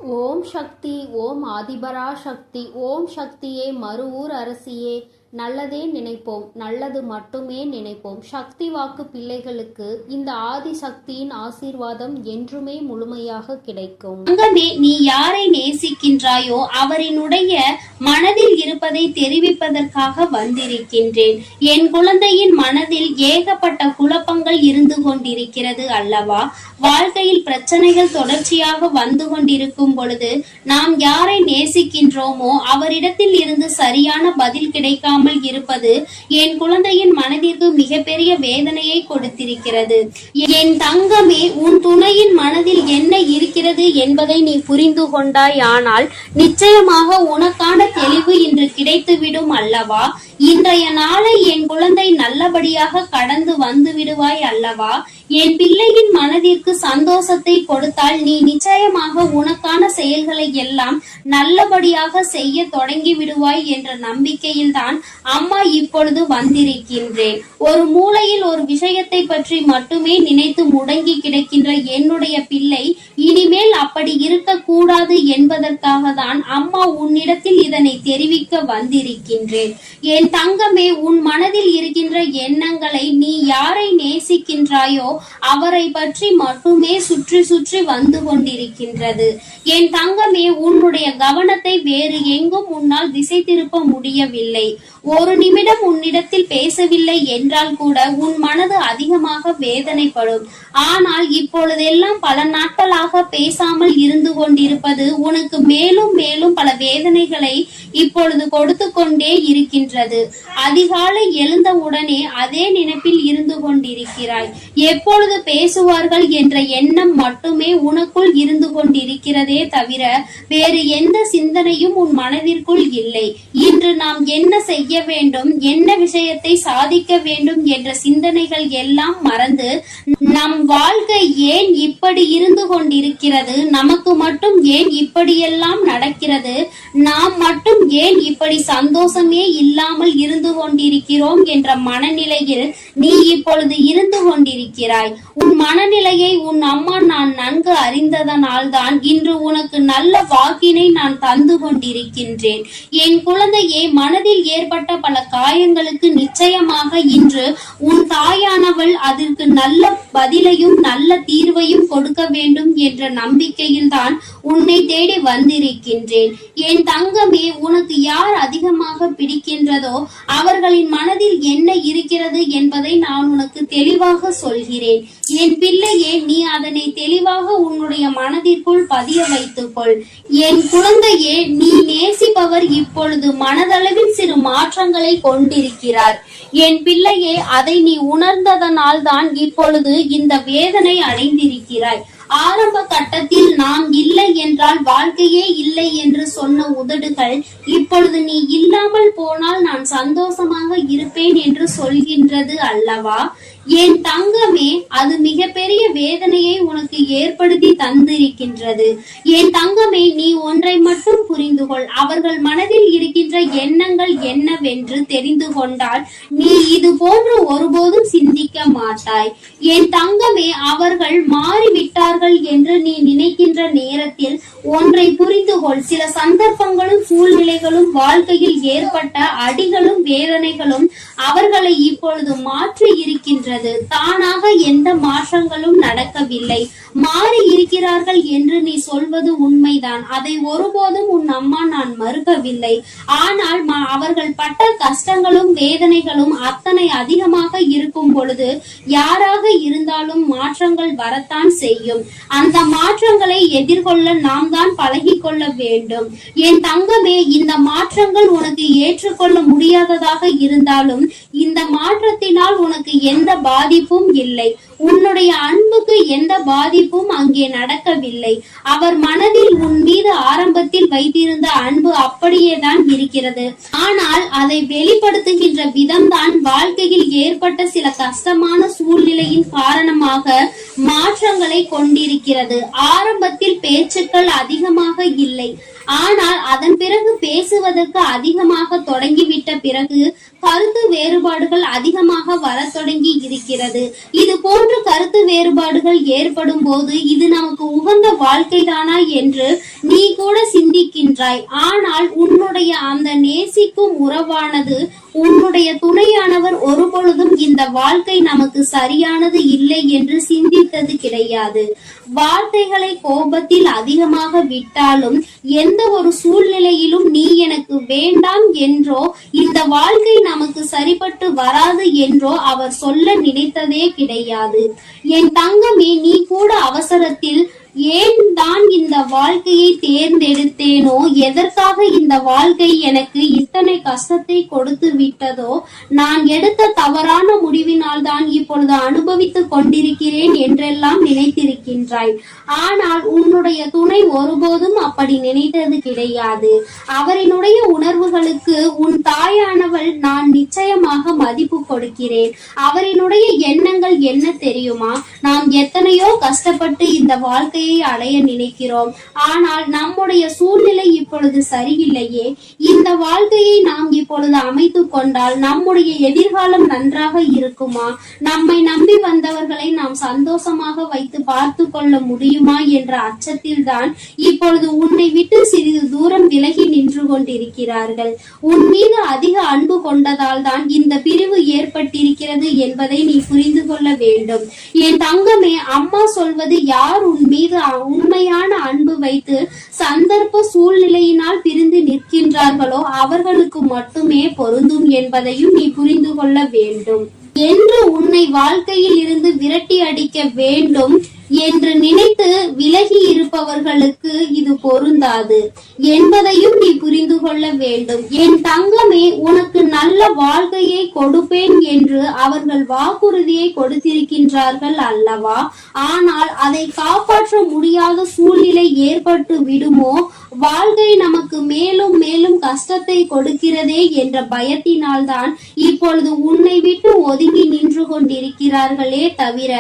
ஓம் சக்தி. ஓம் ஆதிபரா சக்தி. ஓம் சக்தியே, மறுவூர் அரசியே, நல்லதே நினைப்போம், நல்லது மட்டுமே நினைப்போம். சக்தி வாக்கு பிள்ளைகளுக்கு இந்த ஆதி சக்தியின் ஆசீர்வாதம் என்றுமே முழுமையாக கிடைக்கும். தங்கமே, நீ யாரை நேசிக்கின்றாயோ அவரினுடைய மனதில் இருப்பதை தெரிவிப்பதற்காக வந்திருக்கின்றேன். என் குழந்தையின் மனதில் ஏகப்பட்ட குழப்பங்கள் இருந்து கொண்டிருக்கிறது அல்லவா? வாழ்க்கையில் பிரச்சனைகள் தொடர்ச்சியாக வந்து கொண்டிருக்கும் பொழுது நாம் யாரை நேசிக்கின்றோமோ அவரிடத்தில் இருந்து சரியான பதில் கிடைக்காமல் இருப்பது என் குழந்தையின் மனதிற்கு மிகப்பெரிய வேதனையை கொடுத்திருக்கிறது. என் தங்கமே, உன் துணையின் மனதில் என்ன இருக்கிறது என்பதை நீ புரிந்து கொண்டாய். ஆனால் நிச்சயமாக உனக்கான தெளிவு இன்று கிடைத்துவிடும் அல்லவா? இன்றைய நாளை என் குழந்தை நல்லபடியாக கடந்து வந்து விடுவாய் அல்லவா? என் பிள்ளையின் மனதிற்கு சந்தோஷத்தை கொடுத்தால் நீ நிச்சயமாக உனக்கான செயல்களை எல்லாம் நல்லபடியாக செய்ய தொடங்கி விடுவாய் என்ற நம்பிக்கையில் தான் அம்மா இப்பொழுது வந்திருக்கின்றேன். ஒரு மூலையில் ஒரு விஷயத்தை பற்றி மட்டுமே நினைத்து முடங்கி கிடக்கின்ற என்னுடைய பிள்ளை இனிமேல் அப்படி இருக்கக்கூடாது என்பதற்காக தான் அம்மா உன்னிடத்தில் இதனை தெரிவிக்க வந்திருக்கின்றேன். என் தங்கமே, உன் மனதில் இருக்கின்ற எண்ணங்களை நீ யாரை நேசிக்கின்றாயோ அவரை பற்றி மட்டுமே சுற்றி சுற்றி வந்து கொண்டிருக்கின்றது. என் தங்கமே, உன்னுடைய கவனத்தை வேறு எங்கும் உன்னால் திசை திருப்ப முடியவில்லை. ஒரு நிமிடம் உன்னிடத்தில் பேசவில்லை என்றால் கூட உன் மனது அதிகமாக வேதனைப்படும். ஆனால் இப்பொழுதெல்லாம் பல நாட்களாக பேசாமல் இருந்து கொண்டிருப்பது உனக்கு மேலும் மேலும் பல வேதனைகளை இப்பொழுது கொடுத்து கொண்டே இருக்கின்றது. அதிகாலை எழுந்தவுடனே அதே நினைப்பில் இருந்து கொண்டிருக்கிறாய். எப்பொழுது பேசுவார்கள் என்ற எண்ணம் மட்டுமே உனக்குள் இருந்து கொண்டிருக்கிறதே தவிர வேறு எந்த சிந்தனையும் உன் மனதிற்குள் இல்லை. இன்று நாம் என்ன செய்ய வேண்டும், என்ன விஷயத்தை சாதிக்க வேண்டும் என்ற சிந்தனைகள் எல்லாம் மறந்து நம் வாழ்க்கை ஏன் இப்படி இருந்து கொண்டிருக்கிறது, நமக்கு மட்டும் ஏன் இப்படியெல்லாம் நடக்கிறது, நாம் மட்டும் ஏன் இப்படி சந்தோஷமே இல்லாமல் இருந்து கொண்டிருக்கிறோம் என்ற மனநிலையில் நீ இப்பொழுது இருந்து கொண்டிருக்கிறாய். உன் மனநிலையை உன் அம்மா நான் நன்கு அறிந்ததனால் தான் இன்று உனக்கு நல்ல வாக்கினை நான் தந்து கொண்டிருக்கின்றேன். என் குழந்தையே, மனதில் ஏற்பட்ட பல காயங்களுக்கு நிச்சயமாக இன்று உன் தாயானவள் அதற்கு நல்ல பதிலையும் நல்ல தீர்வையும் கொடுக்க வேண்டும் என்ற நம்பிக்கையில் தான் உன்னை தேடி வந்திருக்கின்றேன். என் தங்கமே, உனக்கு யார் அதிகமாக பிடிக்கின்றதோ அவர்களின் மனதில் என்ன இருக்கிறது என்பதை நான் உனக்கு தெளிவாக சொல்கிறேன். என் பிள்ளையே, நீ அதனை தெளிவாக உன்னுடைய மனதிற்குள் பதிய வைத்துக்கொள். என் குழந்தையே, நீ நேசிப்பவர் இப்பொழுது மனதளவில் சிறு மாற்றங்களை கொண்டிருக்கிறார். என் பிள்ளையே, அதை நீ உணர்ந்ததனால் தான் இப்பொழுது இந்த வேதனை அடைந்திருக்கிறாய். ஆரம்ப கட்டத்தில் நாம் இல்லை என்றால் வாழ்க்கையே இல்லை என்று சொன்ன உதடுகள் இப்பொழுது நீ இல்லாமல் போனால் நான் சந்தோஷமாக இருப்பேன் என்று சொல்கின்றது அல்லவா? என் தங்கமே, அது மிகப்பெரிய வேதனையை உனக்கு ஏற்படுத்தி தந்திருக்கின்றது. என் தங்கமே, நீ ஒன்றை மட்டும் புரிந்து கொள். அவர்கள் மனதில் இருக்கின்ற எண்ணங்கள் என்னவென்று தெரிந்து கொண்டால் நீ இது போன்று ஒருபோதும் சிந்திக்க மாட்டாய். என் தங்கமே, அவர்கள் மாறிவிட்டார்கள் என்று நீ நினைக்கின்ற நேரத்தில் ஒன்றை புரிந்து கொள். சில சந்தர்ப்பங்களும் சூழ்நிலைகளும் வாழ்க்கையில் ஏற்பட்ட அடிகளும் வேதனைகளும் அவர்களை இப்பொழுது மாற்றி இருக்கின்றது. தானாக எந்த மாற்றங்களும் நடக்கவில்லை. மாறி இருக்கிறார்கள் என்று நீ சொல்வது உண்மைதான். அதை ஒருபோதும் உன் அம்மா நான் மறுக்கவில்லை. ஆனால் அவர்கள் பட்ட கஷ்டங்களும் வேதனைகளும் அத்தனை அதிகமாக இருக்கும் பொழுது யாராக இருந்தாலும் மாற்றங்கள் வரத்தான் செய்யும். அந்த மாற்றங்களை எதிர்கொள்ள நாம் தான் பழகி கொள்ள வேண்டும். என் தங்கமே, இந்த மாற்றங்கள் உனக்கு ஏற்றுக்கொள்ள முடியாததாக இருந்தாலும் இந்த மாற்றத்தினால் உனக்கு எந்த பாதிப்பும் இல்லை. உன்னுடைய அன்புக்கு எந்த பாதிப்பும் அங்கே நடக்கவில்லை. அவர் மனதில் உன் மீது ஆரம்பத்தில் வைத்திருந்த அன்பு அப்படியேதான் இருக்கிறது. ஆனால் அதை வெளிப்படுத்துகின்ற விதம்தான் வாழ்க்கையில் ஏற்பட்ட சில கஷ்டமான சூழ்நிலையின் காரணமாக மாற்றங்களை கொண்டிருக்கிறது. ஆரம்பத்தில் பேச்சுக்கள் அதிகமாக இல்லை. ஆனால் அதன் பிறகு பேசுவதற்கு அதிகமாக தொடங்கிவிட்ட பிறகு கருத்து வேறுபாடுகள் அதிகமாக வரத் தொடங்கி இருக்கிறது. இது போன்ற கருத்து வேறுபாடுகள் ஏற்படும் போது இது நமக்கு உகந்த வாழ்க்கைதானா என்று நீ கூட சிந்திக்கின்றாய். ஆனால் உன்னுடைய அந்த நேசிக்கும் உறவானது, உன்னுடைய துணையானவர் ஒருபொழுதும் இந்த வாழ்க்கை நமக்கு சரியானது இல்லை என்று சிந்தித்தது கிடையாது. வார்த்தைகளை கோபத்தில் அதிகமாக விட்டாலும் எந்த ஒரு சூழ்நிலையிலும் நீ எனக்கு வேண்டாம் என்றோ இந்த வாழ்க்கை நமக்கு சரிப்பட்டு வராது என்றோ அவர் சொல்ல நினைத்ததே கிடையாது. என் தங்கமே, நீ கூட அவசரத்தில் ஏன் தான் இந்த வாழ்க்கையை தேர்ந்தெடுத்தேனோ, எதற்காக இந்த வாழ்க்கை எனக்கு இத்தனை கஷ்டத்தை கொடுத்து விட்டதோ, நான் எடுத்த தவறான முடிவினால் தான் இப்பொழுது அனுபவித்துக் கொண்டிருக்கிறேன் என்றெல்லாம் நினைத்திருக்கின்றாய். ஆனால் உன்னுடைய துணை ஒருபோதும் அப்படி நினைத்தது கிடையாது. அவரினுடைய உணர்வுகளுக்கு உன் தாயானவள் நான் நிச்சயமாக மதிப்பு கொடுக்கிறேன். அவரினுடைய எண்ணங்கள் என்ன தெரியுமா? நாம் எத்தனையோ கஷ்டப்பட்டு இந்த வாழ்க்கை அடைய நினைக்கிறோம். ஆனால் நம்முடைய சூழ்நிலை இப்பொழுது சரியில்லையே. இந்த வாழ்க்கையை நாம் இப்பொழுது அமைத்துக் கொண்டால் நம்முடைய எதிர்காலம் நன்றாக இருக்குமா? நம்மை நம்பி வந்தவர்களை நாம் சந்தோஷமாக வைத்து பார்த்து கொள்ள முடியுமா என்ற அச்சத்தில் தான் இப்பொழுது உன்னை விட்டு சிறிது தூரம் விலகி நின்று கொண்டிருக்கிறார்கள். உன் மீது அதிக அன்பு கொண்டதால் தான் இந்த பிரிவு ஏற்பட்டிருக்கிறது என்பதை நீ புரிந்து கொள்ள வேண்டும். என் தங்கமே, அம்மா சொல்வது யார் உன் மீது உண்மையான அன்பு வைத்து சந்தர்ப்ப சூழ்நிலையினால் பிரிந்து நிற்கின்றார்களோ அவர்களுக்கு மட்டுமே பொருந்தும் என்பதையும் நீ புரிந்து கொள்ள வேண்டும். என்று உன்னை வாழ்க்கையில் இருந்து விரட்டி அடிக்க வேண்டும் என்று நினைத்து விலகி இருப்பவர்களுக்கு இது பொருந்தாது என்பதையும் நீ புரிந்து கொள்ள வேண்டும். என் தங்கமே, உனக்கு நல்ல வாழ்க்கையை கொடுப்பேன் என்று அவர்கள் வாக்குறுதியை கொடுத்திருக்கின்றார்கள் அல்லவா? ஆனால் அதை காப்பாற்ற முடியாத சூழ்நிலை ஏற்பட்டு விடுமோ, வாழ்க்கை நமக்கு மேலும் மேலும் கஷ்டத்தை கொடுக்கிறதே என்ற பயத்தினால்தான் இப்பொழுது உன்னை விட்டு ஒதுங்கி நின்று கொண்டிருக்கிறார்களே தவிர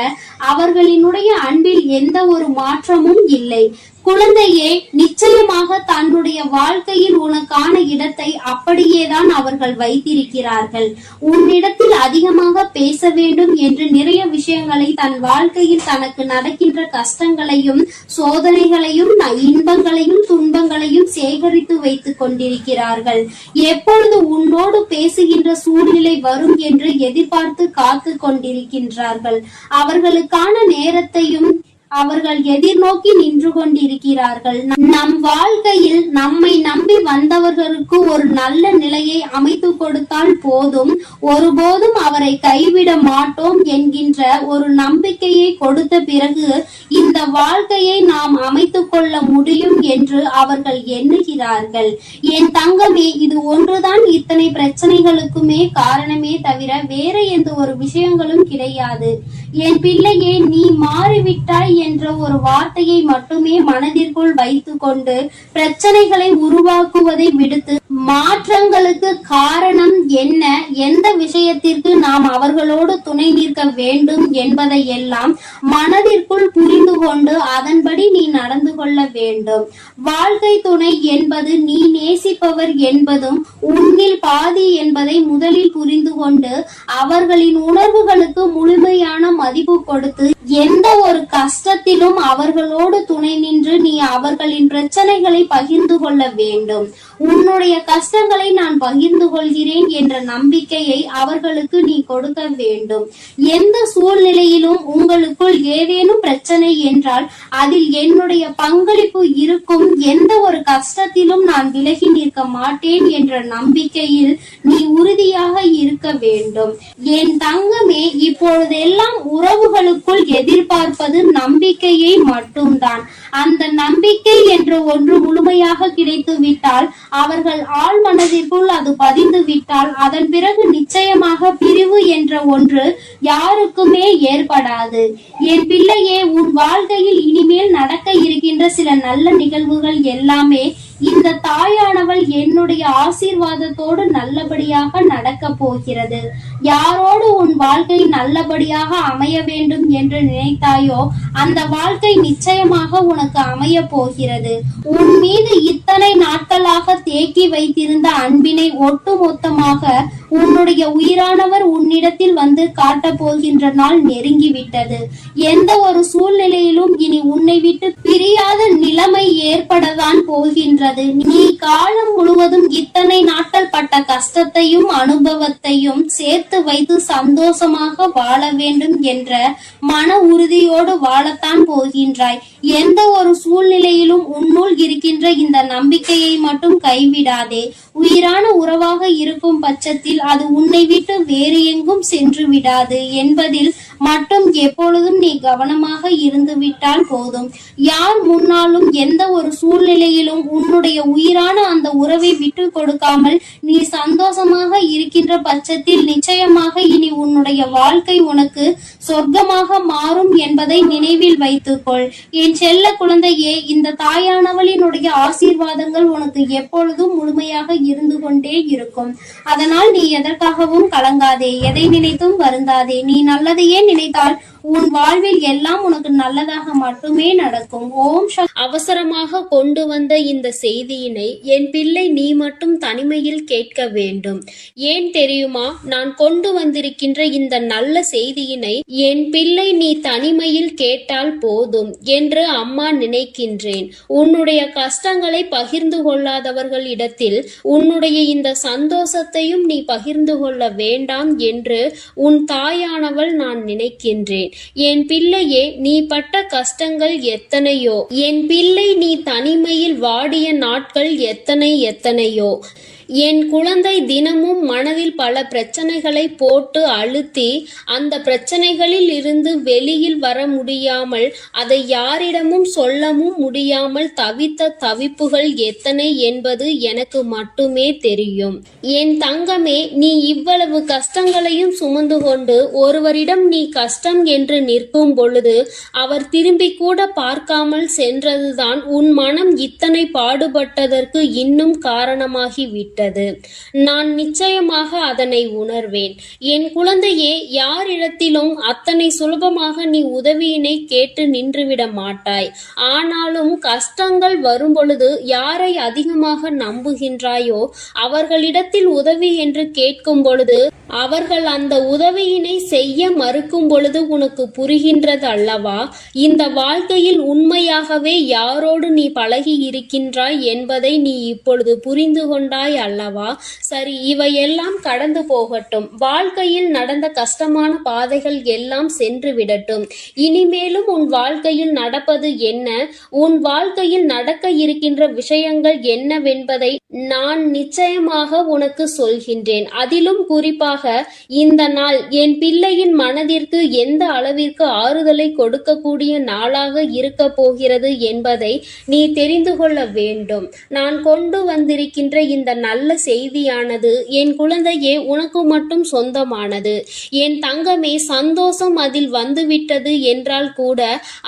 அவர்களினுடைய அன்பில் எந்த ஒரு மாற்றமும் இல்லை. குழந்தையே, நிச்சயமாக தன்னுடைய வாழ்க்கையில் உனக்கான இடத்தை அப்படியேதான் அவர்கள் வைத்திருக்கிறார்கள். உன்னிடத்தில் அதிகமாக பேச வேண்டும் என்று நிறைய விஷயங்களை தன் வாழ்க்கையில் தனக்கு நடக்கின்ற கஷ்டங்களையும் சோதனைகளையும் இன்பங்களையும் துன்பங்களையும் சேகரித்து வைத்துக் கொண்டிருக்கிறார்கள். எப்பொழுது உன்னோடு பேசுகின்ற சூழ்நிலை வரும் என்று எதிர்பார்த்து காத்து கொண்டிருக்கின்றார்கள். அவர்களுக்கான நேரத்தையும் அவர்கள் எதிர்நோக்கி நின்று கொண்டிருக்கிறார்கள். நம் வாழ்க்கையில் நம்மை நம்பி வந்தவர்களுக்கு ஒரு நல்ல நிலையை அமைத்து கொடுத்தால் போதும், ஒருபோதும் அவரை கைவிட மாட்டோம் என்கின்ற ஒரு நம்பிக்கையை கொடுத்த பிறகு இந்த வாழ்க்கையை நாம் அமைத்துக் கொள்ள முடியும் என்று அவர்கள் எண்ணுகிறார்கள். என் தங்கமே, இது ஒன்றுதான் இத்தனை பிரச்சனைகளுக்குமே காரணமே தவிர வேற எந்த ஒரு விஷயங்களும் கிடையாது. என் பிள்ளையே, நீ மாறிவிட்டாய் என்ற ஒரு வார்த்தையை மட்டுமே மனதிற்குள் வைத்துக் கொண்டு பிரச்சனைகளை உருவாக்குவதை விடுத்து மாற்றங்களுக்கு காரணம் என்ன, எந்த விஷயத்திற்கு நாம் அவர்களோடு துணை நிற்க வேண்டும் என்பதை எல்லாம் மனதிற்குள் புரிந்து கொண்டு அதன்படி நீ நடந்து கொள்ள வேண்டும். வாழ்க்கை துணை என்பது நீ நேசிப்பவர் என்பதும் உன்னில் பாதி என்பதை முதலில் புரிந்து கொண்டு அவர்களின் உணர்வுகளுக்கு முழுமையான மதிப்பு கொடுத்து எந்த ஒரு கஷ்டத்திலும் அவர்களோடு துணை நின்று நீ அவர்களின் பிரச்சனைகளை பகிர்ந்து கொள்ள வேண்டும். உன்னுடைய கஷ்டங்களை நான் பகிர்ந்து கொள்கிறேன் என்ற நம்பிக்கையை அவர்களுக்கு நீ கொடுக்க வேண்டும். எந்த சூழ்நிலையிலும் உங்களுக்குள் ஏதேனும் பிரச்சனை என்றால் அதில் என்னுடைய பங்களிப்பு இருக்கும், எந்த ஒரு கஷ்டத்திலும் நான் விலகி நிற்க மாட்டேன் என்ற நம்பிக்கையில் நீ உறுதியாக இருக்க வேண்டும். என் தங்கமே, இப்பொழுதெல்லாம் உறவுகளுக்குள் எதிர்பார்ப்பது நம்பிக்கையை மட்டும்தான். அந்த நம்பிக்கை என்ற ஒன்று முழுமையாக கிடைத்து விட்டால், அவர்கள் ஆழ் மனதிற்குள் அது பதிந்து விட்டால், அதன் பிறகு நிச்சயமாக பிரிவு என்ற ஒன்று யாருக்குமே ஏற்படாது. என் பிள்ளையே, உன் வாழ்க்கையில் இனிமேல் நடக்க இருக்கின்ற சில நல்ல நிகழ்வுகள் எல்லாமே இந்த தாயானவள் என்னுடைய ஆசீர்வாதத்தோடு நல்லபடியாக நடக்க போகிறது. யாரோடு உன் வாழ்க்கை நல்லபடியாக அமைய வேண்டும் என்று நினைத்தாயோ அந்த வாழ்க்கை நிச்சயமாக உனக்கு அமைய போகிறது. உன் மீது இத்தனை நாட்களாக தேக்கி வைத்திருந்த அன்பினை ஒட்டுமொத்தமாக உன்னுடைய உயிரானவர் உன்னிடத்தில் வந்து காட்டப் போகின்ற நாள் நெருங்கிவிட்டது. எந்த ஒரு சூழ்நிலையிலும் இனி உன்னை விட்டு பிரியாத நிலைமை ஏற்படத்தான் போகின்றது. நீ காலம் முழுவதும் இத்தனை நாட்கள் பட்ட கஷ்டத்தையும் அனுபவத்தையும் சேர்த்து வைத்து சந்தோஷமாக வாழ வேண்டும் என்ற மன உறுதியோடு வாழத்தான் போகின்றாய். எந்த ஒரு சூழ்நிலையிலும் உன்னுள் இருக்கின்ற இந்த நம்பிக்கையை மட்டும் கைவிடாதே. உயிரான உறவாக இருக்கும் பட்சத்தில் அது உன்னை விட்டு வேறு எங்கும் சென்று விடாது என்பதில் மட்டும் எப்பொழுதும் நீ கவனமாக இருந்து விட்டால் போதும். யார் முன்னாலும் எந்த ஒரு சூழ்நிலையிலும் உன்னுடைய உயிரான அந்த உறவை விட்டு கொடுக்காமல் நீ சந்தோஷமாக இருக்கின்ற பட்சத்தில் நிச்சயமாக இனி உன்னுடைய வாழ்க்கை உனக்கு சொர்க்கமாக மாறும் என்பதை நினைவில் வைத்துக்கொள். என் செல்ல குழந்தையே, இந்த தாயானவளினுடைய ஆசீர்வாதங்கள் உனக்கு எப்பொழுதும் முழுமையாக இருந்து கொண்டே இருக்கும். அதனால் நீ எதற்காகவும் கலங்காதே, எதை நினைத்தும் வருந்தாதே. நீ நல்லதையே நினைத்தால் உன் வாழ்வில் எல்லாம் உனக்கு நல்லதாக மட்டுமே நடக்கும். ஓம் அவசரமாக கொண்டு வந்த இந்த செய்தியினை என் பிள்ளை நீ மட்டும் தனிமையில் கேட்க வேண்டும். ஏன் தெரியுமா? நான் கொண்டு வந்திருக்கின்ற இந்த நல்ல செய்தியினை என் பிள்ளை நீ தனிமையில் கேட்டால் போதும் என்று அம்மா நினைக்கின்றேன். உன்னுடைய கஷ்டங்களை பகிர்ந்து கொள்ளாதவர்களிடத்தில் உன்னுடைய இந்த சந்தோஷத்தையும் நீ பகிர்ந்து கொள்ள வேண்டாம் என்று உன் தாயானவள் நான் நினைக்கின்றேன். என் பிள்ளையே, நீ பட்ட கஷ்டங்கள் எத்தனையோ, என் பிள்ளை நீ தனிமையில் வாடிய நாட்கள் எத்தனையோ. என் குழந்தை தினமும் மனதில் பல பிரச்சனைகளை போட்டு அழுத்தி அந்த பிரச்சனைகளில் இருந்து வெளியில் வர முடியாமல் அதை யாரிடமும் சொல்லவும் முடியாமல் தவித்த தவிப்புகள் எத்தனை என்பது எனக்கு மட்டுமே தெரியும். என் தங்கமே, நீ இவ்வளவு கஷ்டங்களையும் சுமந்து கொண்டு ஒருவரிடம் நீ கஷ்டம் என்று நிற்கும் பொழுது அவர் திரும்பி கூட பார்க்காமல் சென்றதுதான் உன் மனம் இத்தனை பாடுபட்டதற்கு இன்னும் காரணமாகிவிட்டது. நான் நிச்சயமாக அதனை உணர்வேன். என் குழந்தையே, யாரிடத்திலும் அத்தனை சுலபமாக நீ உதவியினை கேட்டு நின்றுவிட மாட்டாய். ஆனாலும் கஷ்டங்கள் வரும் பொழுது யாரை அதிகமாக நம்புகின்றாயோ அவர்களிடத்தில் உதவி என்று கேட்கும் பொழுது அவர்கள் அந்த உதவியினை செய்ய மறுக்கும் பொழுது உனக்கு புரிகின்றது அல்லவா? இந்த வாழ்க்கையில் உண்மையாகவே யாரோடு நீ பழகி இருக்கின்றாய் என்பதை நீ இப்பொழுது புரிந்து கொண்டாய் அல்லவா? சரி, இவையெல்லாம் கடந்து போகட்டும். வாழ்க்கையில் நடந்த கஷ்டமான பாதைகள் எல்லாம் சென்று விடட்டும். இனிமேலும் உன் வாழ்க்கையில் நடப்பது என்ன, உன் வாழ்க்கையில் நடக்க இருக்கின்ற விஷயங்கள் என்னவென்பதை நான் நிச்சயமாக உனக்கு சொல்கின்றேன். அதிலும் குறிப்பாக இந்த நாள் என் பிள்ளையின் மனதிற்கு எந்த அளவிற்கு ஆறுதலை கொடுக்கக்கூடிய நாளாக இருக்க போகிறது என்பதை நீ தெரிந்து கொள்ள வேண்டும். நான் கொண்டு வந்திருக்கின்ற இந்த நல்ல செய்தியானது என் குழந்தையே உனக்கு மட்டும் சொந்தமானது. என் தங்கமே, சந்தோஷம் அதில் வந்துவிட்டது என்றால் கூட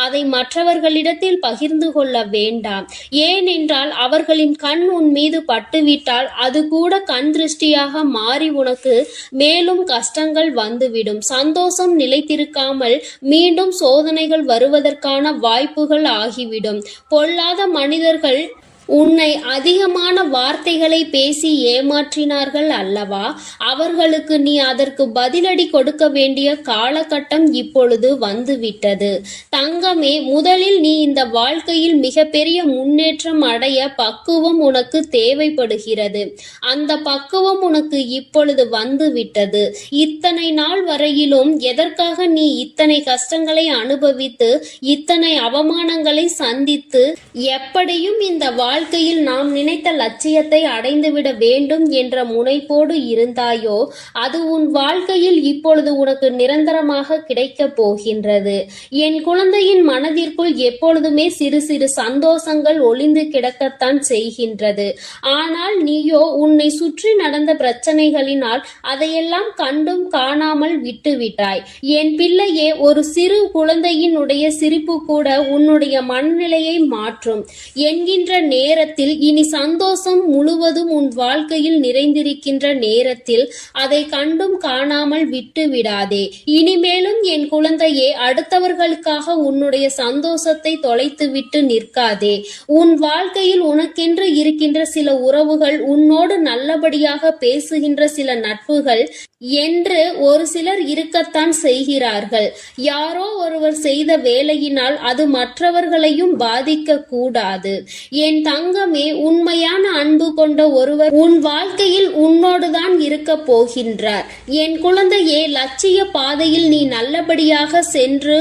அதை மற்றவர்களிடத்தில் பகிர்ந்து கொள்ள வேண்டாம். ஏனென்றால் அவர்களின் கண் உன் மீது பட்டுவிட்டால் அது கூட கண் திருஷ்டியாக மாறி உனக்கு மேலும் கஷ்டங்கள் வந்துவிடும். சந்தோஷம் நிலைத்திருக்காமல் மீண்டும் சோதனைகள் வருவதற்கான வாய்ப்புகள் ஆகிவிடும். பொல்லாத மனிதர்கள் உன்னை அதிகமான வார்த்தைகளை பேசி ஏமாற்றினார்கள் அல்லவா? அவர்களுக்கு நீ அதற்கு பதிலடி கொடுக்க வேண்டிய காலகட்டம் இப்பொழுது வந்துவிட்டது. தங்கமே, முதலில் நீ இந்த வாழ்க்கையில் மிகப்பெரிய முன்னேற்றம் அடைய பக்குவம் உனக்கு தேவைப்படுகிறது. அந்த பக்குவம் உனக்கு இப்பொழுது வந்துவிட்டது. இத்தனை நாள் வரையிலும் எதற்காக நீ இத்தனை கஷ்டங்களை அனுபவித்து இத்தனை அவமானங்களை சந்தித்து எப்படியும் இந்த வாழ்க்கையில் நாம் நினைத்த லட்சியத்தை அடைந்துவிட வேண்டும் என்ற முனைப்போடு இருந்தாயோ அது உன் வாழ்க்கையில் இப்பொழுது உனக்கு நிரந்தரமாக கிடைக்கப் போகின்றது. என் குழந்தையின் மனதிற்குள் எப்பொழுதுமே சிறு சிறு சந்தோஷங்கள் ஒளிந்து கிடக்கத்தான் செய்கின்றது. ஆனால் நீயோ உன்னை சுற்றி நடந்த பிரச்சனைகளினால் அதையெல்லாம் கண்டும் காணாமல் விட்டுவிட்டாய். என் பிள்ளையே, ஒரு சிறு குழந்தையினுடைய சிரிப்பு கூட உன்னுடைய மனநிலையை மாற்றும் என்கின்ற நேரம் நேரத்தில், இனி சந்தோஷம் முழுவதும் உன் வாழ்க்கையில் நிறைந்திருக்கின்ற நேரத்தில் அதை கண்டும் காணாமல் விட்டு விடாதே. இனிமேலும் என் குழந்தையே, அடுத்தவர்களுக்காக உன்னுடைய சந்தோஷத்தை தொலைத்துவிட்டு நிற்காதே. உன் வாழ்க்கையில் உனக்கென்று இருக்கின்ற சில உறவுகள், உன்னோடு நல்லபடியாக பேசுகின்ற சில நட்புகள் என்று ஒரு சிலர் இருக்கத்தான் செய்கிறார்கள். யாரோ ஒருவர் செய்த வேலையினால் அது மற்றவர்களையும் பாதிக்க கூடாது. என் தங்கமே, உண்மையான அன்பு கொண்ட ஒருவர் உன் வாழ்க்கையில் உன்னோடுதான் இருக்க போகின்றார். என் குழந்தையே, லட்சிய பாதையில் நீ நல்லபடியாக சென்று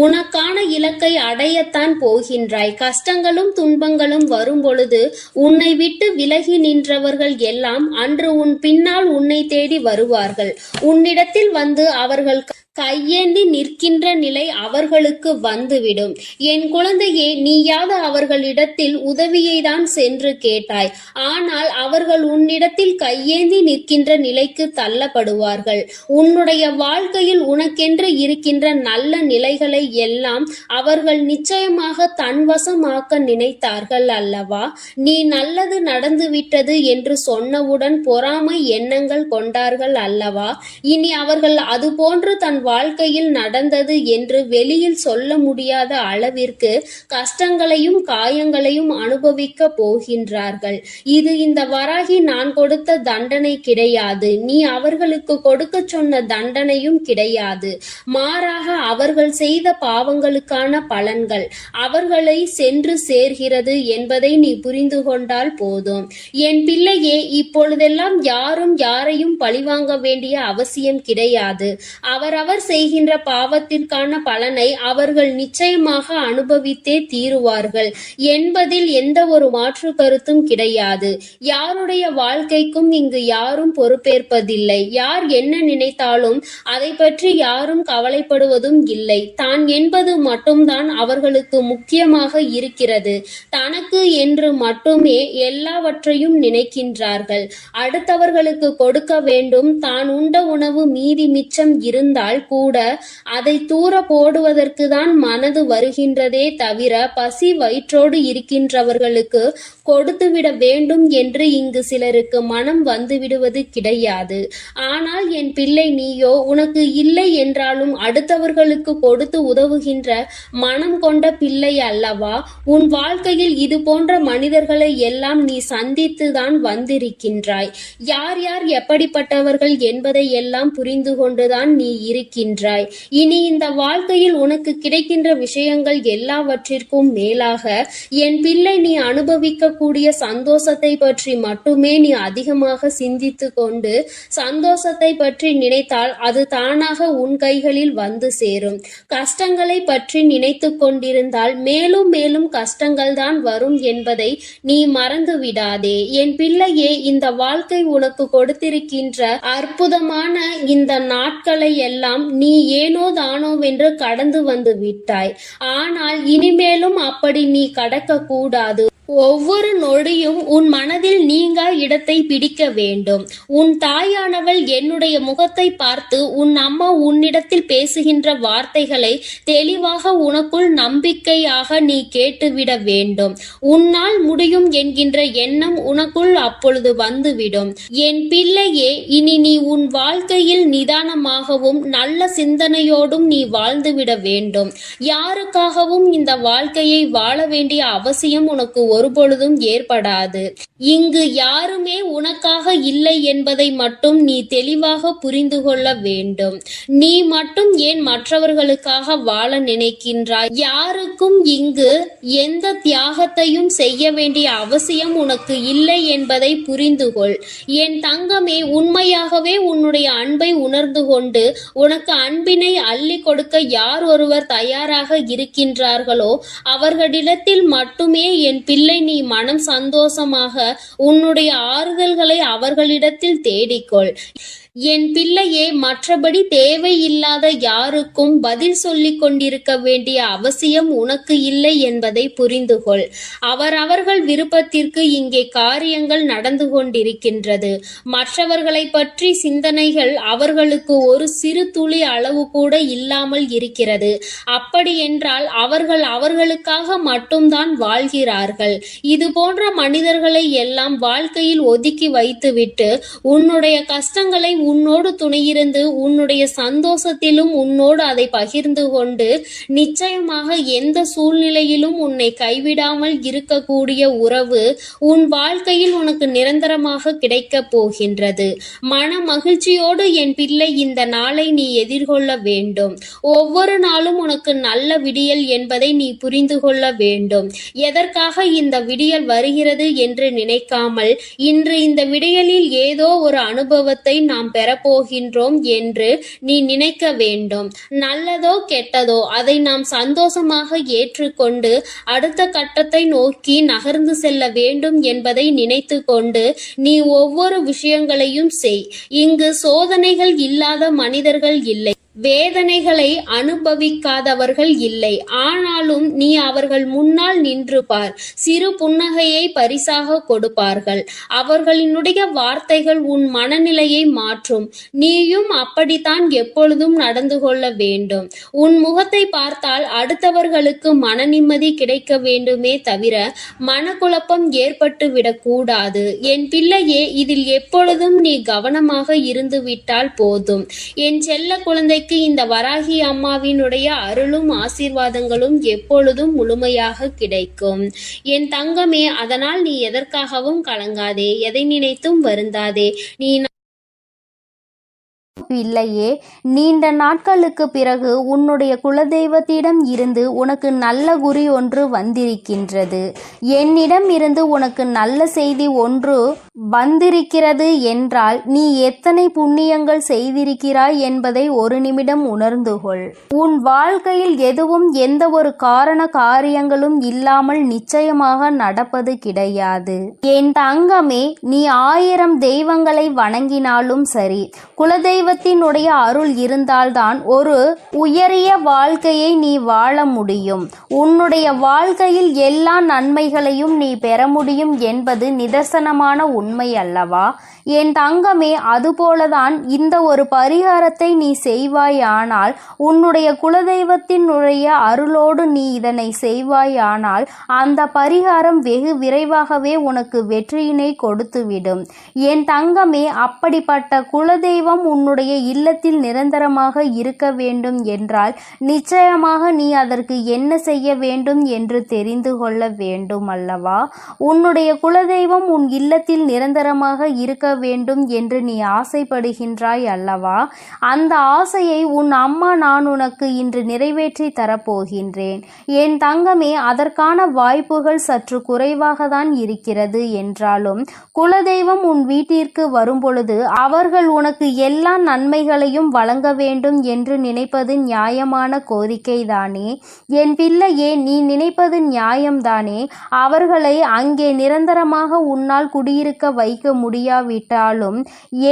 உனக்கான இலக்கை அடையத்தான் போகின்றாய். கஷ்டங்களும் துன்பங்களும் வரும் பொழுது உன்னை விட்டு விலகி நின்றவர்கள் எல்லாம் அன்று உன் பின்னால் உன்னை தேடி வருவார்கள். உன்னிடத்தில் வந்து அவர்கள் கையேந்தி நிற்கின்ற நிலை அவர்களுக்கு வந்துவிடும். என் குழந்தையே, நீயாவது அவர்களிடத்தில் உதவியை தான் சென்று கேட்டாய். ஆனால் அவர்கள் உன்னிடத்தில் கையேந்தி நிற்கின்ற நிலைக்கு தள்ளப்படுவார்கள். உன்னுடைய வாழ்க்கையில் உனக்கென்று இருக்கின்ற நல்ல நிலைகளை எல்லாம் அவர்கள் நிச்சயமாக தன்வசமாக்க நினைத்தார்கள் அல்லவா? நீ நல்லது நடந்துவிட்டது என்று சொன்னவுடன் பொறாமை எண்ணங்கள் கொண்டார்கள் அல்லவா? இனி அவர்கள் அதுபோன்று தன் வாழ்க்கையில் நடந்தது என்று வெளியில் சொல்ல முடியாத அளவிற்கு கஷ்டங்களையும் காயங்களையும் அனுபவிக்க போகின்றார்கள். இது இந்த வராகி நான் கொடுத்த தண்டனை கிடையாது. நீ அவர்களுக்கு கொடுக்க சொன்ன தண்டனையும் கிடையாது. மாறாக அவர்கள் செய்த பாவங்களுக்கான பலன்கள் அவர்களை சென்று சேர்கிறது என்பதை நீ புரிந்து கொண்டால் போதும். என் பிள்ளையே, இப்பொழுதெல்லாம் யாரும் யாரையும் பழிவாங்க வேண்டிய அவசியம் கிடையாது. அவரவர் செய்கின்ற பாவத்திற்கான பலனை அவர்கள் நிச்சயமாக அனுபவித்தே தீருவார்கள் என்பதில் எந்த ஒரு மாற்று கருத்தும் கிடையாது. யாருடைய வாழ்க்கைக்கும் இங்கு யாரும் பொறுப்பேற்பதில்லை. யார் என்ன நினைத்தாலும் அதை பற்றி யாரும் கவலைப்படுவதும் இல்லை. தான் என்பது மட்டும்தான் அவர்களுக்கு முக்கியமாக இருக்கிறது. தனக்கு என்று மட்டுமே எல்லாவற்றையும் நினைக்கின்றார்கள். அடுத்தவர்களுக்கு கொடுக்க வேண்டும். தான் உண்ட உணவு மீதி மிச்சம் இருந்தால் கூட அதை தூர போடுவதற்கு தான் மனது வருகின்றதே தவிர பசி வயிற்றோடு இருக்கின்றவர்களுக்கு கொடுத்துவிட வேண்டும் என்று இங்கு சிலருக்கு மனம் வந்துவிடுவது கிடையாது. ஆனால் என் பிள்ளை, நீயோ உனக்கு இல்லை என்றாலும் அடுத்தவர்களுக்கு கொடுத்து உதவுகின்ற மனம் கொண்ட பிள்ளை அல்லவா? உன் வாழ்க்கையில் இது போன்ற மனிதர்களை எல்லாம் நீ சந்தித்துதான் வந்திருக்கின்றாய். யார் யார் எப்படிப்பட்டவர்கள் என்பதை எல்லாம் புரிந்து கொண்டுதான் நீ இருக்கின்றாய். இனி இந்த வாழ்க்கையில் உனக்கு கிடைக்கின்ற விஷயங்கள் எல்லாவற்றிற்கும் மேலாக என் பிள்ளை, நீ அனுபவிக்க கூடிய சந்தோஷத்தை பற்றி மட்டுமே நீ அதிகமாக சிந்தித்து கொண்டு சந்தோஷத்தை பற்றி நினைத்தால் அது தானாக உன் கைகளில் வந்து சேரும். கஷ்டங்களை பற்றி நினைத்து கொண்டிருந்தால் மேலும் மேலும் கஷ்டங்கள் தான் வரும் என்பதை நீ மறந்து விடாதே. என் பிள்ளையே, இந்த வாழ்க்கை உனக்கு கொடுத்திருக்கின்ற அற்புதமான இந்த நாட்களை எல்லாம் நீ ஏனோ தானோவென்று கடந்து வந்து விட்டாய். ஆனால் இனிமேலும் அப்படி நீ கடக்க கூடாது. ஒவ்வொரு நொடியும் உன் மனதில் நீங்கா இடத்தை பிடிக்க வேண்டும். உன் தாயானவள் என்னுடைய முகத்தை பார்த்து உன் அம்மா உன்னிடத்தில் பேசுகின்ற வார்த்தைகளை தெளிவாக உனக்குள் நம்பிக்கையாக நீ கேட்டுவிட வேண்டும். உன்னால் முடியும் என்கின்ற எண்ணம் உனக்குள் அப்பொழுது வந்துவிடும். என் பிள்ளையே, இனி நீ உன் வாழ்க்கையில் நிதானமாகவும் நல்ல சிந்தனையோடும் நீ வாழ்ந்துவிட வேண்டும். யாருக்காகவும் இந்த வாழ்க்கையை வாழ வேண்டிய அவசியம் உனக்கு ஒருபொழுதும் ஏற்படாது. இங்கு யாருமே உனக்காக இல்லை என்பதை மட்டும் நீ தெளிவாக புரிந்து கொள்ள வேண்டும். நீ மட்டும் ஏன் மற்றவர்களுக்காக வாழ நினைக்கின்றாய்? யாருக்கும் இங்கு எந்த தியாகத்தையும் செய்ய வேண்டிய அவசியம் உனக்கு இல்லை என்பதை புரிந்து கொள். என் தங்கமே, உண்மையாகவே உன்னுடைய அன்பை உணர்ந்து கொண்டு உனக்கு அன்பினை அள்ளி கொடுக்க யார் ஒருவர் தயாராக இருக்கின்றார்களோ அவர்களிடத்தில் மட்டுமே என் பிள்ளை நீ மனம் சந்தோஷமாக உன்னுடைய ஆறுதல்களை அவர்களிடத்தில் தேடிக்கொள். என் பிள்ளையே, மற்றபடி தேவையில்லாத யாருக்கும் பதில் சொல்லிக் கொண்டிருக்க வேண்டிய அவசியம் உனக்கு இல்லை என்பதை புரிந்து கொள். அவரவர்கள் விருப்பத்திற்கு இங்கே காரியங்கள் நடந்து கொண்டிருக்கின்றது. மற்றவர்களை பற்றி சிந்தனைகள் அவர்களுக்கு ஒரு சிறு துளி அளவு கூட இல்லாமல் இருக்கிறது. அப்படி என்றால் அவர்கள் அவர்களுக்காக மட்டும்தான் வாழ்கிறார்கள். இது போன்ற மனிதர்களை எல்லாம் வாழ்க்கையில் ஒதுக்கி வைத்துவிட்டு உன்னுடைய கஷ்டங்களை உன்னோடு துணையிருந்து உன்னுடைய சந்தோஷத்திலும் உன்னோடு அதை பகிர்ந்து கொண்டு நிச்சயமாக எந்த சூழ்நிலையிலும் உன்னை கைவிடாமல் இருக்கக்கூடிய உறவு உன் வாழ்க்கையில் உனக்கு நிரந்தரமாக கிடைக்கப் போகின்றது. மன மகிழ்ச்சியோடு என் பிள்ளை இந்த நாளை நீ எதிர்கொள்ள வேண்டும். ஒவ்வொரு நாளும் உனக்கு நல்ல விடியல் என்பதை நீ புரிந்து கொள்ள வேண்டும். எதற்காக இந்த விடியல் வருகிறது என்று நினைக்காமல் இன்று இந்த விடியலில் ஏதோ ஒரு அனுபவத்தை நாம் பெறப்போகின்றோம் என்று நீ நினைக்க வேண்டும். நல்லதோ கெட்டதோ அதை நாம் சந்தோஷமாக ஏற்றுக்கொண்டு அடுத்த கட்டத்தை நோக்கி நகர்ந்து செல்ல வேண்டும் என்பதை நினைத்து கொண்டு நீ ஒவ்வொரு விஷயங்களையும் செய். இங்கு சோதனைகள் இல்லாத மனிதர்கள் இல்லை, வேதனைகளை அனுபவிக்காதவர்கள் இல்லை. ஆனாலும் நீ அவர்கள் முன்னால் நின்று பார். சிறு புன்னகையை பரிசாக கொடுப்பார்கள். அவர்களினுடைய வார்த்தைகள் உன் மனநிலையை மாற்றும். நீயும் அப்படித்தான் எப்பொழுதும் நடந்து கொள்ள வேண்டும். உன் முகத்தை பார்த்தால் அடுத்தவர்களுக்கு மன நிம்மதி கிடைக்க வேண்டுமே தவிர மனக்குழப்பம் ஏற்பட்டு விடக்கூடாது. என் பிள்ளையே, இதில் எப்பொழுதும் நீ கவனமாக இருந்து விட்டால் போதும். என் செல்ல குழந்தை இந்த வராகி அம்மாவினுடைய அருளும் ஆசீர்வாதங்களும் எப்பொழுதும் முழுமையாக கிடைக்கும். என் தங்கமே, அதனால் நீ எதற்காகவும் கலங்காதே, எதை நினைத்தும் வருந்தாதே. நீ பிள்ளையே, நீண்ட நாட்களுக்கு பிறகு உன்னுடைய குலதெய்வத்திடம் இருந்து உனக்கு நல்ல குறி ஒன்று வந்திருக்கின்றது. என்னிடம் இருந்து உனக்கு நல்ல செய்தி ஒன்று வந்திருக்கிறது என்றால் நீ எத்தனை புண்ணியங்கள் செய்திருக்கிறாய் என்பதை ஒரு நிமிடம் உணர்ந்து கொள். உன் வாழ்க்கையில் எதுவும் எந்த ஒரு காரண காரியங்களும் இல்லாமல் நிச்சயமாக நடப்பது கிடையாது. என் தங்கமே, நீ 1000 தெய்வங்களை வணங்கினாலும் சரி, குலதெய்வத்தினுடைய அருள் இருந்தால்தான் ஒரு உயரிய வாழ்க்கையை நீ வாழ முடியும். உன்னுடைய வாழ்க்கையில் எல்லா நன்மைகளையும் நீ பெற முடியும் என்பது நிதர்சனமான உண்மை அல்லவா? என் தங்கமே, அதுபோலதான் இந்த ஒரு பரிகாரத்தை நீ செய்வாயானால், உன்னுடைய குலதெய்வத்தினுடைய அருளோடு நீ இதனை செய்வாயானால் அந்த பரிகாரம் வெகு விரைவாகவே உனக்கு வெற்றியினை கொடுத்துவிடும். என் தங்கமே, அப்படிப்பட்ட குலதெய்வம் உன்னுடைய இல்லத்தில் நிரந்தரமாக இருக்க வேண்டும் என்றால் நிச்சயமாக நீ அதற்கு என்ன செய்ய வேண்டும் என்று தெரிந்து கொள்ள வேண்டும் அல்லவா? உன்னுடைய குலதெய்வம் உன் இல்லத்தில் நிரந்தரமாக இருக்க வேண்டும் என்று நீ ஆசைப்படுகின்றாய் அல்லவா? அந்த ஆசையை உன் அம்மா நான் உனக்கு இன்று நிறைவேற்றி தரப்போகின்றேன். என் தங்கமே, அதற்கான வாய்ப்புகள் சற்று குறைவாக தான் இருக்கிறது என்றாலும் குலதெய்வம் உன் வீட்டிற்கு வரும்பொழுது அவர்கள் உனக்கு எல்லா நன்மைகளையும் வழங்க வேண்டும் என்று நினைப்பது நியாயமான கோரிக்கைதானே? என் பிள்ளையே, நீ நினைப்பது நியாயம்தானே? அவர்களை அங்கே நிரந்தரமாக உன்னால் குடியிருக்க வைக்க முடியாவிட்டாலும்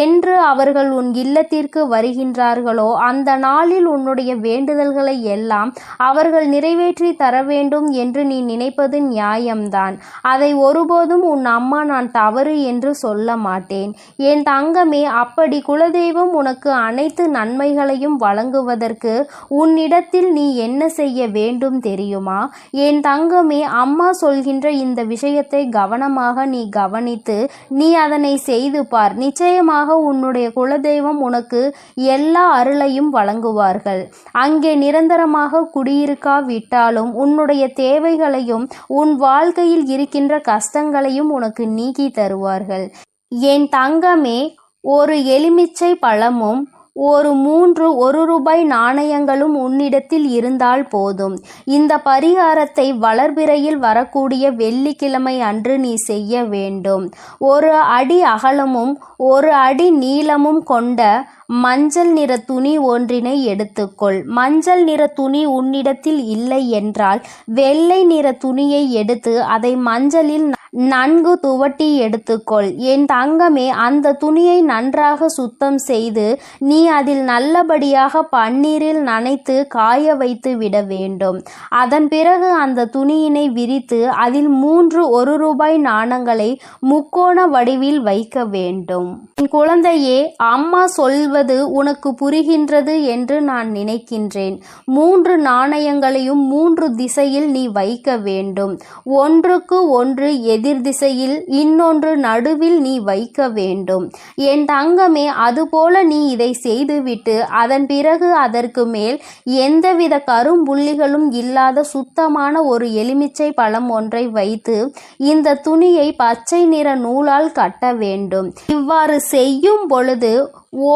என்று அவர்கள் உன் இல்லத்திற்கு வருகின்றார்களோ அந்த நாளில் உன்னுடைய வேண்டுதல்களை எல்லாம் அவர்கள் நிறைவேற்றி தர வேண்டும் என்று நீ நினைப்பது நியாயம்தான். அதை ஒருபோதும் உன் அம்மா நான் தவறு என்று சொல்ல மாட்டேன். என் தங்கமே, அப்படி குலதெய்வம் உனக்கு அனைத்து நன்மைகளையும் வழங்குவதற்கு உன்னிடத்தில் நீ என்ன செய்ய வேண்டும் தெரியுமா? என் தங்கமே, அம்மா சொல்கின்ற இந்த விஷயத்தை கவனமாக நீ கவனித்து நீ அதனை செய்து பார். நிச்சயமாக உன்னுடைய குலதெய்வம் உனக்கு எல்லா அருளையும் வழங்குவார்கள். அங்கே நிரந்தரமாக குடியிருக்காவிட்டாலும் உன்னுடைய தேவைகளையும் உன் வாழ்க்கையில் இருக்கின்ற கஷ்டங்களையும் உனக்கு நீக்கி தருவார்கள். என் தங்கமே, ஒரு எலுமிச்சை பழமும் ஒரு 3 1 நாணயங்களும் உன்னிடத்தில் இருந்தால் போதும். இந்த பரிகாரத்தை வளர்பிறையில் வரக்கூடிய வெள்ளிக்கிழமை அன்று நீ செய்ய வேண்டும். 1 அடி அகலமும் 1 அடி நீளமும் கொண்ட மஞ்சள் நிற துணி ஒன்றினை எடுத்துக்கொள். மஞ்சள் நிற துணி உன்னிடத்தில் இல்லை என்றால் வெள்ளை நிற துணியை எடுத்து அதை மஞ்சளில் நன்கு துவட்டி எடுத்துக்கொள். என் தங்கமே, அந்த துணியை நன்றாக சுத்தம் செய்து நீ அதில் நல்லபடியாக பன்னீரில் நனைத்து காய வைத்து விட வேண்டும். அதன் பிறகு அந்த துணியினை விரித்து அதில் 3 1 ரூபாய் நாணங்களை முக்கோண வடிவில் வைக்க வேண்டும். என் குழந்தையே, அம்மா சொல்வது உனக்கு புரிகின்றது என்று நான் நினைக்கின்றேன். 3 நாணயங்களையும் 3 திசையில் நீ வைக்க வேண்டும். ஒன்றுக்கு ஒன்று எதிர் திசையில், இன்னொன்று நடுவில் நீ வைக்க வேண்டும். என் தங்கமே, அதுபோல நீ இதை செய்துவிட்டு அதன் பிறகு அதற்கு மேல் எந்தவித கரும்புள்ளிகளும் இல்லாத சுத்தமான ஒரு எலுமிச்சை பழம் ஒன்றை வைத்து இந்த துணியை பச்சை நிற நூலால் கட்ட வேண்டும். இவ்வாறு செய்யும் பொழுது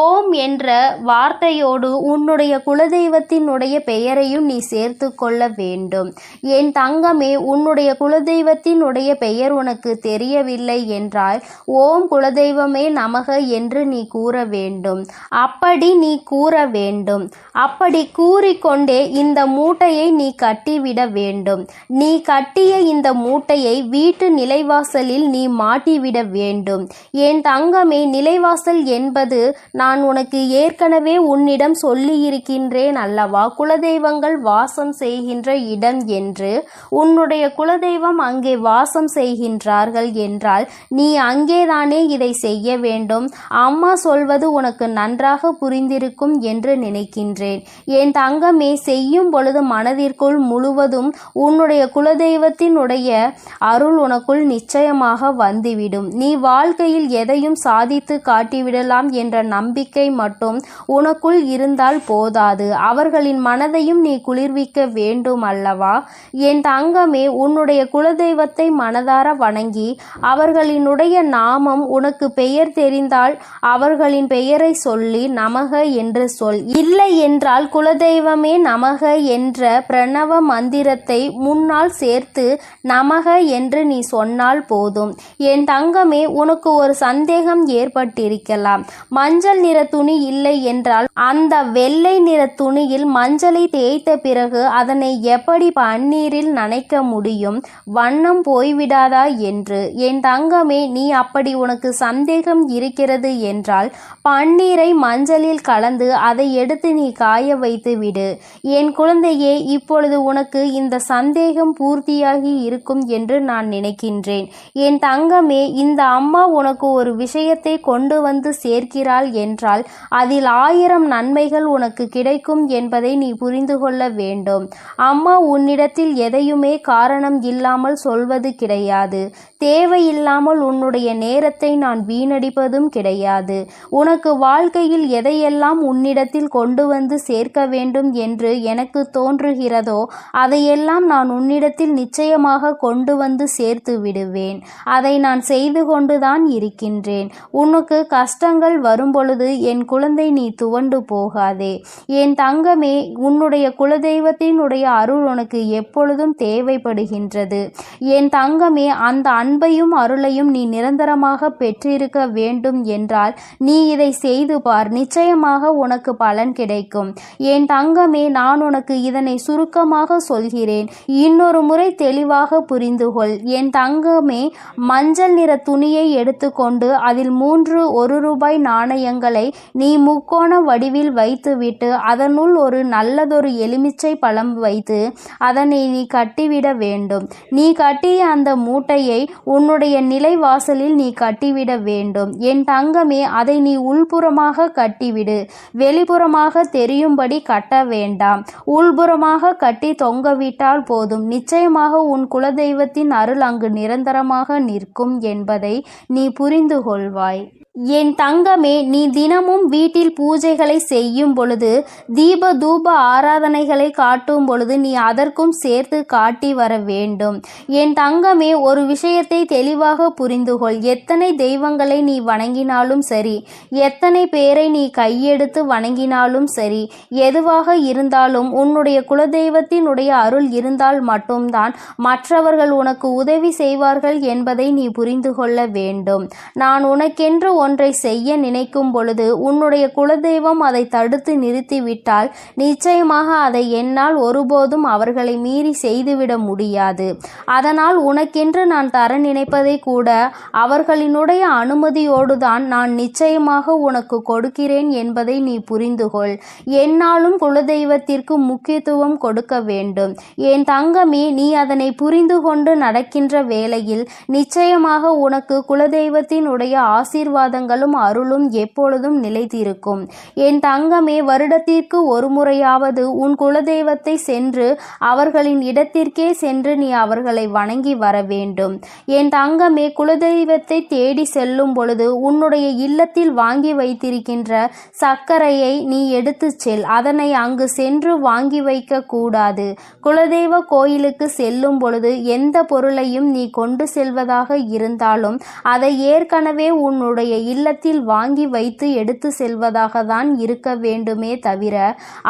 ஓம் என்ற வார்த்தையோடு உன்னுடைய குலதெய்வத்தினுடைய பெயரையும் நீ சேர்த்து கொள்ள வேண்டும். என் தங்கமே, உன்னுடைய குலதெய்வத்தினுடைய பெயர் உனக்கு தெரியவில்லை என்றால் ஓம் குலதெய்வமே நமக என்று நீ கூற வேண்டும். அப்படி நீ கூற வேண்டும். அப்படி கூறிக்கொண்டே இந்த மூட்டையை நீ கட்டிவிட வேண்டும். நீ கட்டிய இந்த மூட்டையை வீட்டு நிலைவாசலில் நீ மாட்டிவிட வேண்டும். என் தங்கமே, நிலைவாசல் என்பது நான் உனக்கு ஏற்கனவே உன்னிடம் சொல்லியிருக்கின்றேன் அல்லவா, குலதெய்வங்கள் வாசம் செய்கின்ற இடம் என்று. உன்னுடைய குலதெய்வம் அங்கே வாசம் செய்கின்றார்கள் என்றால் நீ அங்கேதானே இதை செய்ய வேண்டும். அம்மா சொல்வது உனக்கு நன்றாக புரிந்திருக்கும் என்று நினைக்கின்றேன். என் தங்கமே, செய்யும் பொழுது மனதிற்குள் முழுவதும் உன்னுடைய குலதெய்வத்தினுடைய அருள் உனக்குள் நிச்சயமாக வந்துவிடும். நீ வாழ்க்கையில் எதையும் சாதித்து காட்டிவிடலாம் என்ற நம்பிக்கை மட்டும் உனக்குள் இருந்தால் போதாது. அவர்களின் மனதையும் நீ குளிர்விக்க வேண்டும் அல்லவா. என் தங்கமே, உன்னுடைய குலதெய்வத்தை மனதார வணங்கி அவர்களினுடைய நாமம் உனக்கு பெயர் தெரிந்தால் அவர்களின் பெயரை சொல்லி நமக என்று சொல். இல்லை என்றால் குலதெய்வமே நமக என்ற பிரணவ மந்திரத்தை முன்னால் சேர்த்து நமக என்று நீ சொன்னால் போதும். என் தங்கமே, உனக்கு ஒரு சந்தேகம் ஏற்பட்டிருக்கலாம். மஞ்சள் நிற துணி இல்லை என்றால் அந்த வெள்ளை நிற துணியில் மஞ்சளை தேய்த்த பிறகு அதனை எப்படி பன்னீரில் நனைக்க முடியும்? வண்ணம் போய்விடாதா என்று. என் தங்கமே, நீ அப்படி உனக்கு சந்தேகம் இருக்கிறது என்றால் பன்னீரை மஞ்சளில் கலந்து அதை எடுத்து நீ காய வைத்து விடு. என் குழந்தையே, இப்பொழுது உனக்கு இந்த சந்தேகம் பூர்த்தியாகி இருக்கும் என்று நான் நினைக்கின்றேன். என் தங்கமே, இந்த அம்மா உனக்கு ஒரு விஷயத்தை கொண்டு வந்து சேர்க்கிறாள் என்றால் அதில் 1000 நன்மைகள் உனக்கு கிடைக்கும் என்பதை நீ புரிந்து கொள்ள வேண்டும். அம்மா உன்னிடத்தில் எதையுமே காரணம் இல்லாமல் சொல்வது கிடையாது. தேவையில்லாமல் உன்னுடைய நேரத்தை நான் வீணடிப்பதும் கிடையாது. உனக்கு வாழ்க்கையில் எதையெல்லாம் உன்னிடத்தில் கொண்டு வந்து சேர்க்க வேண்டும் என்று எனக்கு தோன்றுகிறதோ அதையெல்லாம் நான் உன்னிடத்தில் நிச்சயமாக கொண்டு வந்து சேர்த்து விடுவேன். அதை நான் செய்து கொண்டுதான் இருக்கின்றேன். உனக்கு கஷ்டங்கள் வரும்பொழுது என் குழந்தை, நீ துவண்டு போகாதே. என் தங்கமே, உன்னுடைய குலதெய்வத்தினுடைய அருள் உனக்கு எப்பொழுதும் தேவைப்படுகின்றது. என் தங்கமே, அந்த அன்பையும் அருளையும் நீ நிரந்தரமாக பெற்றிருக்க வேண்டும் என்றால் நீ இதை செய்து பார். நிச்சயமாக உனக்கு பலன் கிடைக்கும். என் தங்கமே, நான் உனக்கு இதனை சுருக்கமாக சொல்கிறேன். இன்னொரு முறை தெளிவாக புரிந்துகொள். என் தங்கமே, மஞ்சள் நிற துணியை எடுத்துக்கொண்டு அதில் 3 1 ரூபாய் நாணயங்களை நீ முக்கோண வடிவில் வைத்துவிட்டு அதனுள் ஒரு நல்லதொரு எலுமிச்சை பழம் வைத்து அதனை நீ கட்டிவிட வேண்டும். நீ கட்டிய அந்த மூட்டையை உன்னுடைய நிலை வாசலில் நீ கட்டிவிட வேண்டும். என் தங்கமே, அதை நீ உள்புறமாக கட்டிவிடு. வெளிப்புறமாக தெரியும்படி கட்ட வேண்டாம். உள்புறமாக கட்டி தொங்கவிட்டால் போதும். நிச்சயமாக உன் குலதெய்வத்தின் அருள் அங்கு நிரந்தரமாக நிற்கும் என்பதை நீ புரிந்து கொள்வாய். என் தங்கமே, நீ தினமும் வீட்டில் பூஜைகளை செய்யும் பொழுது, தீப தூப ஆராதனைகளை காட்டும் பொழுது நீ அதற்கும் சேர்த்து காட்டி வர வேண்டும். என் தங்கமே, ஒரு விஷயத்தை தெளிவாக புரிந்துகொள். எத்தனை தெய்வங்களை நீ வணங்கினாலும் சரி, எத்தனை பேரை நீ கையெடுத்து வணங்கினாலும் சரி, எதுவாக இருந்தாலும் உன்னுடைய குலதெய்வத்தினுடைய அருள் இருந்தால் மட்டும்தான் மற்றவர்கள் உனக்கு உதவி செய்வார்கள் என்பதை நீ புரிந்து கொள்ள வேண்டும். நான் உனக்கென்று ஒன்றை செய்ய நினைக்கும் பொழுது உன்னுடைய குலதெய்வம் அதை தடுத்து நிறுத்திவிட்டால் நிச்சயமாக அதை என்னால் ஒருபோதும் அவர்களை மீறி செய்துவிட முடியாது. அதனால் உனக்கென்று நான் தர நினைப்பதை கூட அவர்களினுடைய அனுமதியோடுதான் நான் நிச்சயமாக உனக்கு கொடுக்கிறேன் என்பதை நீ புரிந்துகொள். என்னாலும் குலதெய்வத்திற்கு முக்கியத்துவம் கொடுக்க வேண்டும். என் தங்கமே, நீ அதனை புரிந்து கொண்டு நடக்கின்ற வேளையில் நிச்சயமாக உனக்கு குலதெய்வத்தினுடைய ஆசீர்வாதம் ஆசீர்வாதங்களும் அருளும் எப்பொழுதும் நிலைத்திருக்கும். என் தங்கமே, வருடத்திற்கு ஒரு முறையாவது உன் குலதெய்வத்தை சென்று அவர்களின் இடத்திற்கே சென்று நீ அவர்களை வணங்கி வர வேண்டும். என் தங்கமே, குலதெய்வத்தை தேடி செல்லும் பொழுது உன்னுடைய இல்லத்தில் வாங்கி வைத்திருக்கின்ற சர்க்கரையை நீ எடுத்துச் செல். அதனை அங்கு சென்று வாங்கி வைக்க கூடாது. குலதெய்வ கோயிலுக்கு செல்லும் பொழுது எந்த பொருளையும் நீ கொண்டு செல்வதாக இருந்தாலும் அதை ஏற்கனவே உன்னுடைய இல்லத்தில் வாங்கி வைத்து எடுத்து செல்வதாக தான் இருக்க வேண்டுமே தவிர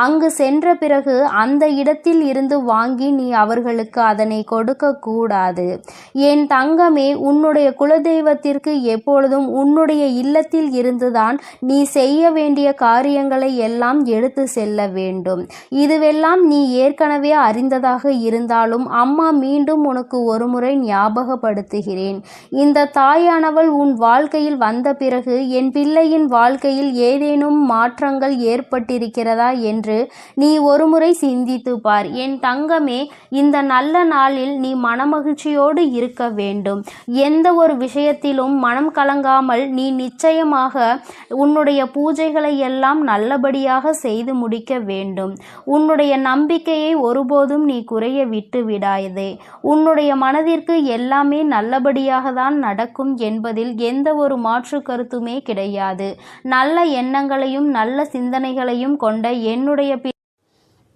அங்கு சென்ற பிறகு அந்த இடத்தில் இருந்து வாங்கி நீ அவர்களுக்கு அதனை கொடுக்க கூடாது. என் தங்கமே, உன்னுடைய குலதெய்வத்திற்கு எப்பொழுதும் உன்னுடைய இல்லத்தில் இருந்துதான் நீ செய்ய வேண்டிய காரியங்களை எல்லாம் எடுத்து செல்ல வேண்டும். இதுவெல்லாம் நீ ஏற்கனவே அறிந்ததாக இருந்தாலும் அம்மா மீண்டும் உனக்கு ஒருமுறை ஞாபகப்படுத்துகிறேன். இந்த தாயானவள் உன் வாழ்க்கையில் வந்த பிறகு என் பிள்ளையின் வாழ்க்கையில் ஏதேனும் மாற்றங்கள் ஏற்பட்டிருக்கிறதா என்று நீ ஒருமுறை சிந்தித்து பார். என் தங்கமே, இந்த நல்ல நாளில் நீ மனமகிழ்ச்சியோடு இருக்க வேண்டும். எந்த ஒரு விஷயத்திலும் மனம் கலங்காமல் நீ நிச்சயமாக உன்னுடைய பூஜைகளை எல்லாம் நல்லபடியாக செய்து முடிக்க வேண்டும். உன்னுடைய நம்பிக்கையை ஒருபோதும் நீ குறைய விட்டு விடாதே. உன்னுடைய மனதிற்கு எல்லாமே நல்லபடியாக தான் நடக்கும் என்பதில் எந்த ஒரு மாற்று கருத்துமே கிடையாது. நல்ல எண்ணங்களையும் நல்ல சிந்தனைகளையும் கொண்ட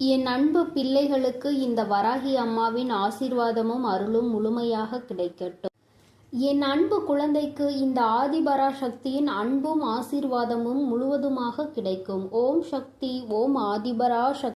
என் அன்பு பிள்ளைகளுக்கு இந்த வராகி அம்மாவின் ஆசீர்வாதமும் அருளும் முழுமையாக கிடைக்கட்டும். என் அன்பு குழந்தைக்கு இந்த ஆதிபராசக்தியின் அன்பும் ஆசீர்வாதமும் முழுவதுமாக கிடைக்கும். ஓம் சக்தி, ஓம் ஆதிபராசக்தி.